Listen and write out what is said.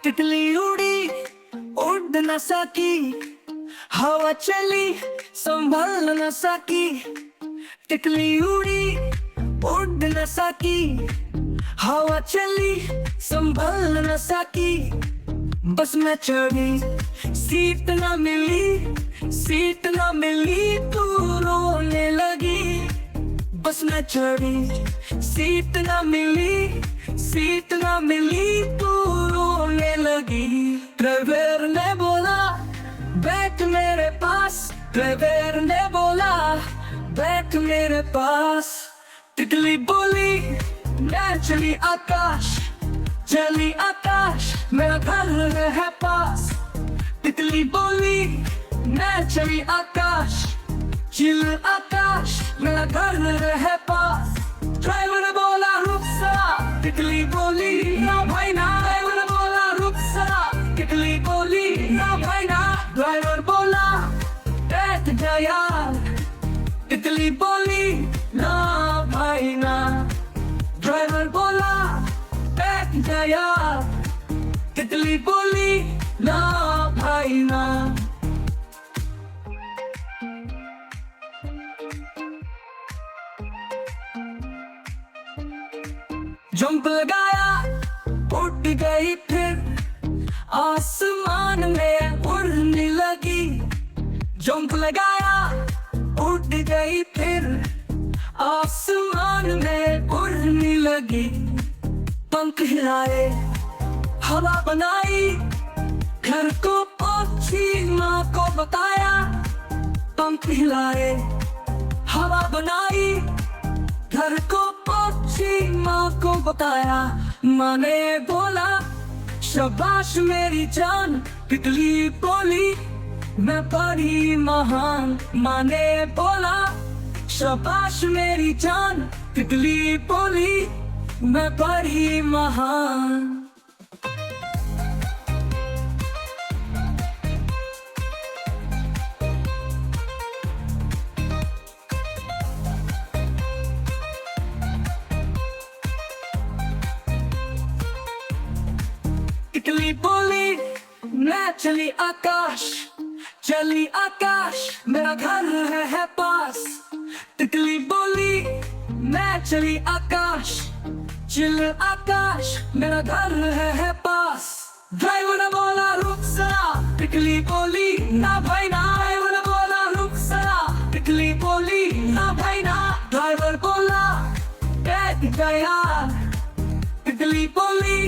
तितली उड़ी उड़ न सकी, हवा चली संभल न सकी। तितली उड़ी उड़ न सकी, हवा चली संभल न सकी। बस मैं चढ़ी सीट न मिली, सीट न मिली तू रोने लगी। बस मैं चढ़ी सीट न मिली, सीट न मिली तू रोने लगी। ड्राइवर ने बोला बैठ मेरे पास, ड्राइवर ने बोला बैठ मेरे पास। तितली बोली मैं चली आकाश, चली आकाश मेरा घर है पास। तितली बोली मैं चली आकाश, चिल आकाश मेरा घर है पास। ड्राइवर बोला रुक सा, तितली बोली ना भाई ना। ड्राइवर बोला रुक सा, तितली बोली ना भाई ना। ड्राइवर बोला बैठ जा यार, तितली बोली ना भाई ना। ड्राइवर बोला बैठ जा यार, तितली बोली ना भाई ना। जंप लगाया उड़ गई फिर आसमान में उड़ने लगी। जंप लगाया उड़ गई फिर आसमान में उड़ने लगी। पंख हिलाए हवा बनाई, घर को पहुंची माँ को बताया। पंख हिलाए हवा बनाई, घर को पहुंची माँ को बताया। माँ ने बोला शाबाश मेरी जान, तितली बोली मैं बड़ी महान। माँ ने बोला शाबाश मेरी जान, तितली बोली मैं बड़ी महान। तितली बोली मैं चली आकाश, चली आकाश मेरा घर है पास। तितली बोली मैं चली आकाश, चिल आकाश मेरा घर है पास। ड्राइवर ने बोला रुक सा, तितली बोली ना भाई ना। ड्राइवर ने बोला रुक सा, तितली बोली ना भाई ना। ड्राइवर बोला बैठ जा यार, तितली बोली